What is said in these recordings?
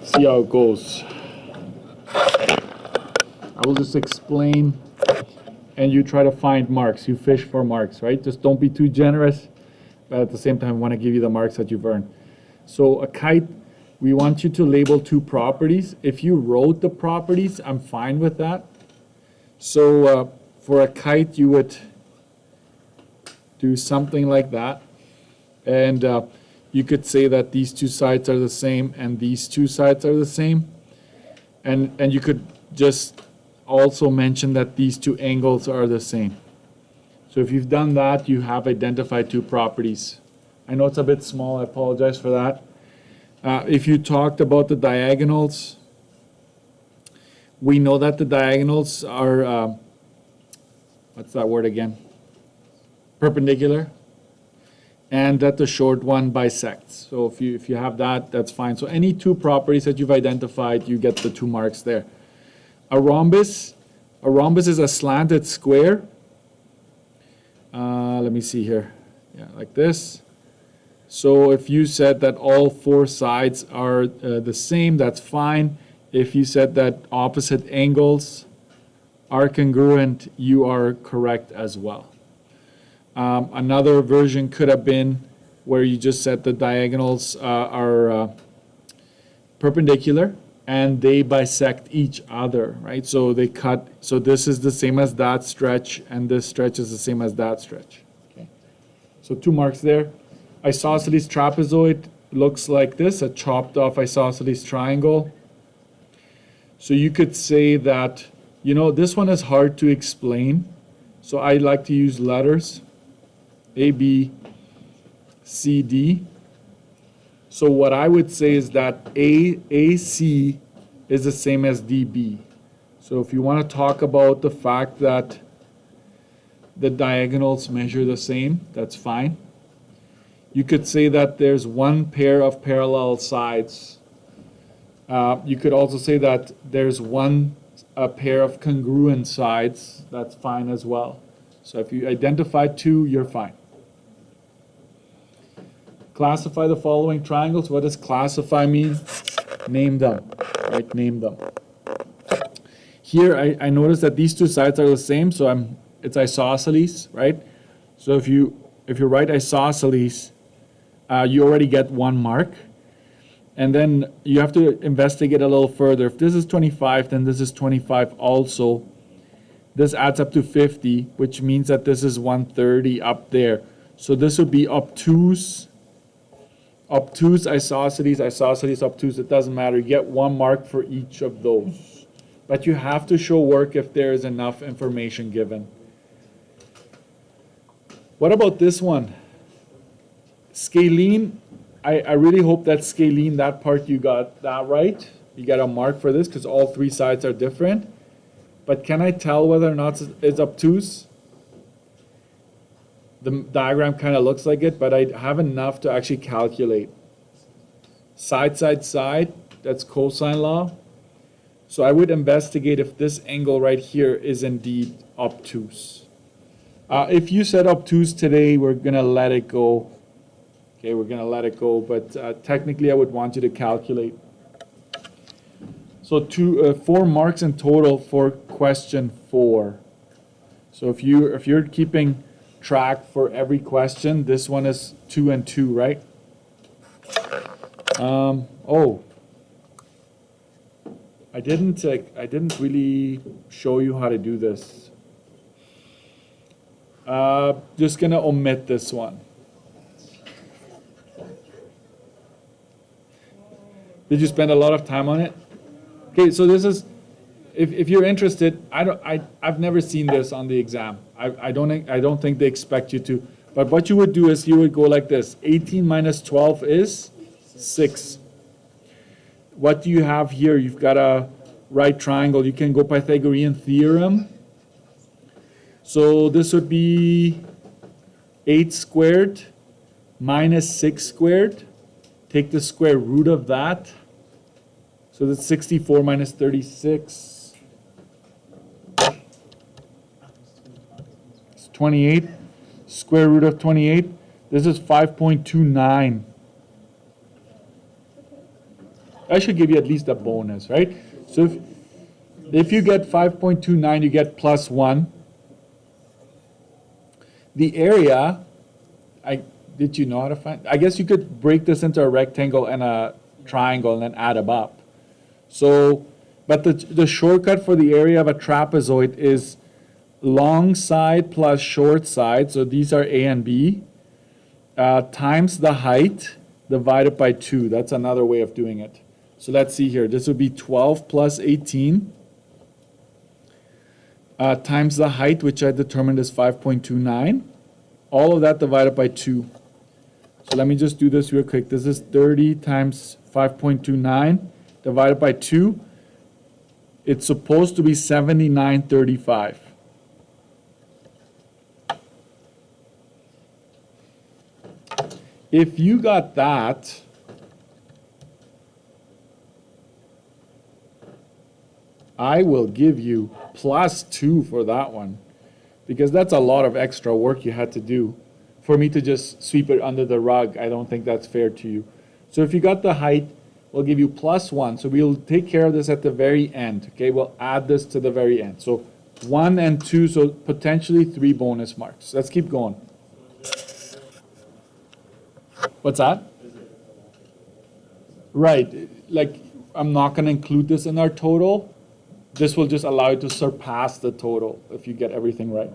See how it goes. I will just explain, and you try to find marks. You fish for marks, right? Just don't be too generous, but at the same time, I want to give you the marks that you've earned. So a kite, we want you to label two properties. If you wrote the properties, I'm fine with that. So for a kite, you would do something like that. And you could say that these two sides are the same and these two sides are the same. And you could just also mention that these two angles are the same. So if you've done that, you have identified two properties. I know it's a bit small, I apologize for that. If you talked about the diagonals, we know that the diagonals are, what's that word again? Perpendicular. And that the short one bisects. So if you have that, that's fine. So any two properties that you've identified, you get the 2 marks there. A rhombus is a slanted square. Let me see here. Yeah, like this. So if you said that all 4 sides are the same, that's fine. If you said that opposite angles are congruent, you are correct as well. Another version could have been where you just said the diagonals are perpendicular and they bisect each other, right? So they cut, so this is the same as that stretch and this stretch is the same as that stretch. Okay. So 2 marks there. Isosceles trapezoid looks like this, a chopped off isosceles triangle. So you could say that, you know, this one is hard to explain. So I like to use letters. A, B, C, D. So what I would say is that AC is the same as DB. So if you want to talk about the fact that the diagonals measure the same, that's fine. You could say that there's one pair of parallel sides. You could also say that there's a pair of congruent sides. That's fine as well. So if you identify 2, you're fine. Classify the following triangles. What does classify mean? Name them, right? Name them. Here, I notice that these 2 sides are the same, so it's isosceles, right? So if you write isosceles, you already get 1 mark. And then you have to investigate a little further. If this is 25, then this is 25 also. This adds up to 50, which means that this is 130 up there. So this would be obtuse, isosceles, obtuse, it doesn't matter. You get 1 mark for each of those. But you have to show work if there is enough information given. What about this one? Scalene, I really hope that scalene, that part you got that right. You got a mark for this because all 3 sides are different. But can I tell whether or not it's obtuse? The diagram kind of looks like it, but I have enough to actually calculate. Side, side, side, that's cosine law. So I would investigate if this angle right here is indeed obtuse. If you said obtuse today, we're going to let it go. Okay, we're going to let it go, but technically I would want you to calculate. So 4 marks in total for question 4. So if you're keeping track for every question, this one is 2 and 2, right? Oh, I didn't really show you how to do this. Just gonna omit this one. Did you spend a lot of time on it? Okay, so this is, if you're interested, I've never seen this on the exam. I don't think they expect you to. But what you would do is you would go like this. 18 minus 12 is 6. What do you have here? You've got a right triangle. You can go Pythagorean theorem. So this would be 8 squared minus 6 squared. Take the square root of that. So that's 64 minus 36. It's 28. Square root of 28. This is 5.29. I should give you at least a bonus, right? So if you get 5.29, you get plus 1. The area, did you know how to find? I guess you could break this into a rectangle and a triangle and then add them up. So, but the shortcut for the area of a trapezoid is long side plus short side, so these are A and B, times the height divided by 2. That's another way of doing it. So let's see here. This would be 12 plus 18 times the height, which I determined is 5.29. All of that divided by 2. So let me just do this real quick. This is 30 times 5.29 divided by 2. It's supposed to be 79.35. If you got that, I will give you plus 2 for that one, because that's a lot of extra work you had to do. For me to just sweep it under the rug, I don't think that's fair to you. So if you got the height, we'll give you plus 1. So we'll take care of this at the very end. Okay, we'll add this to the very end. So 1 and 2, so potentially 3 bonus marks. Let's keep going. What's that? Right, like I'm not going to include this in our total. This will just allow you to surpass the total if you get everything right.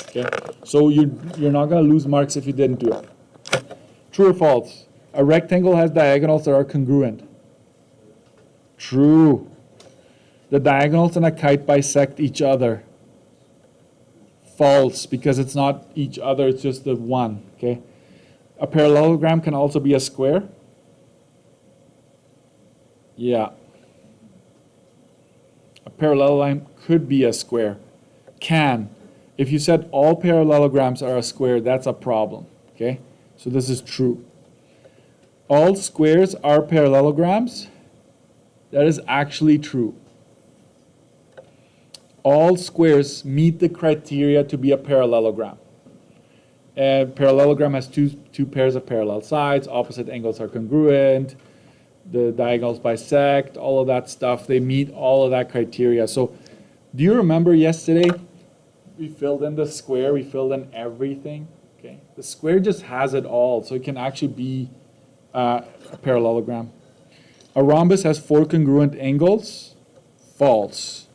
Okay, so you're not going to lose marks if you didn't do it. True or false? A rectangle has diagonals that are congruent. True. The diagonals in a kite bisect each other. False, because it's not each other, it's just the one. Okay. A parallelogram can also be a square. Yeah. A parallelogram could be a square. Can. If you said all parallelograms are a square, that's a problem. Okay? So this is true. All squares are parallelograms. That is actually true. All squares meet the criteria to be a parallelogram. A parallelogram has two pairs of parallel sides, opposite angles are congruent, the diagonals bisect, all of that stuff. They meet all of that criteria. So do you remember yesterday we filled in the square, we filled in everything? Okay, the square just has it all, so it can actually be a parallelogram. A rhombus has 4 congruent angles. False.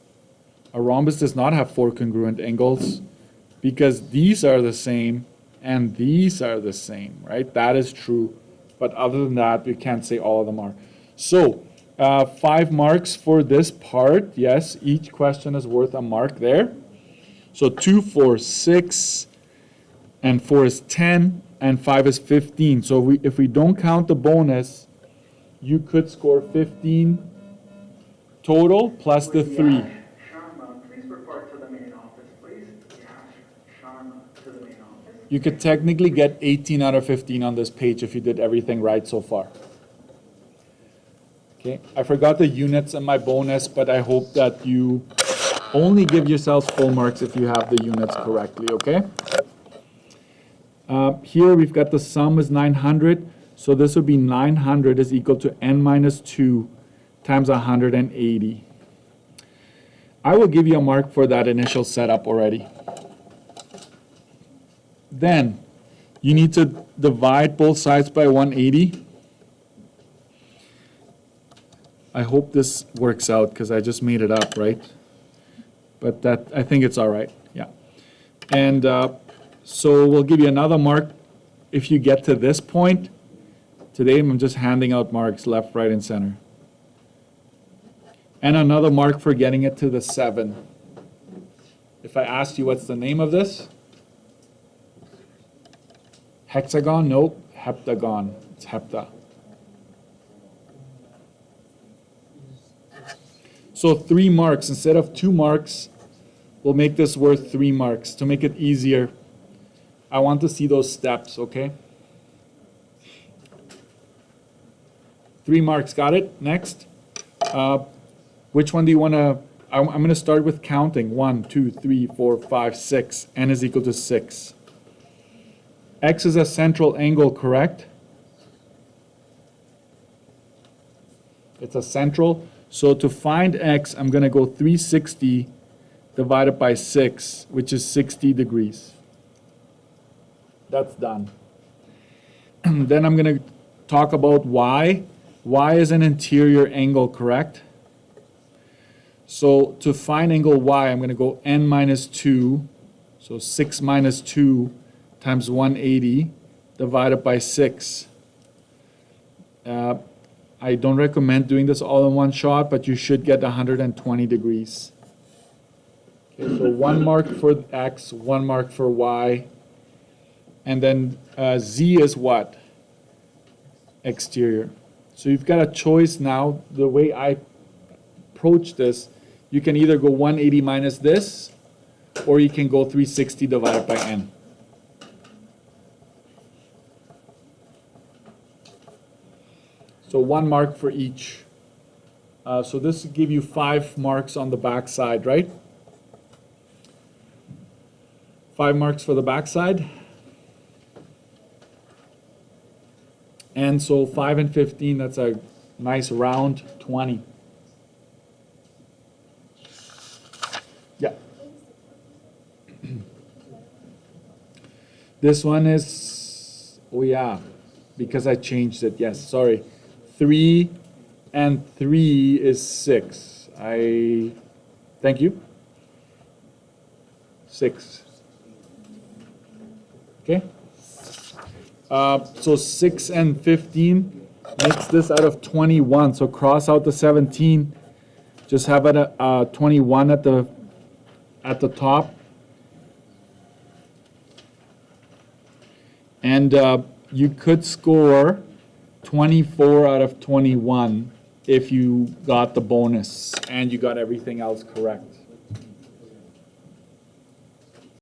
A rhombus does not have 4 congruent angles because these are the same and these are the same, right? That is true. But other than that, we can't say all of them are. So 5 marks for this part. Yes, each question is worth a mark there. So 2, 4, 6, and 4 is 10, and 5 is 15. So if we don't count the bonus, you could score 15 total plus the 3. Sharma, please report to the main office, please. Sharma to the main office. You could technically get 18 out of 15 on this page if you did everything right so far. Okay, I forgot the units in my bonus, but I hope that you only give yourselves full marks if you have the units correctly, okay? Here we've got the sum is 900, so this would be 900 is equal to n minus 2 times 180. I will give you a mark for that initial setup already. Then you need to divide both sides by 180. I hope this works out because I just made it up, right? But that, I think it's all right, yeah. And so we'll give you another mark if you get to this point. Today I'm just handing out marks left, right, and center. And another mark for getting it to the 7. If I asked you what's the name of this? Hexagon? Nope. Heptagon. It's hepta. So 3 marks instead of 2 marks. We'll make this worth 3 marks. To make it easier, I want to see those steps, okay? 3 marks, got it? Next. Which one do you want to, I'm going to start with counting. 1, 2, 3, 4, 5, 6. N is equal to 6. X is a central angle, correct? It's a central. So to find x, I'm going to go 360 divided by 6, which is 60 degrees. That's done. Then I'm going to talk about y. Y is an interior angle, correct? So to find angle y, I'm going to go n minus 2, so 6 minus 2 times 180 divided by 6. I don't recommend doing this all in one shot, but you should get 120 degrees. Okay, so 1 mark for x, 1 mark for y, and then z is what? Exterior. So you've got a choice now. The way I approach this, you can either go 180 minus this, or you can go 360 divided by n. So 1 mark for each. So this will give you 5 marks on the back side, right? 5 marks for the back side. And so 5 and 15, that's a nice round 20. Yeah. This one is, oh yeah, because I changed it, yes, sorry. 3 and 3 is 6. Thank you. 6. Okay. So 6 and 15 makes this out of 21. So cross out the 17. Just have it a 21 at the top. And you could score 24 out of 21 if you got the bonus and you got everything else correct.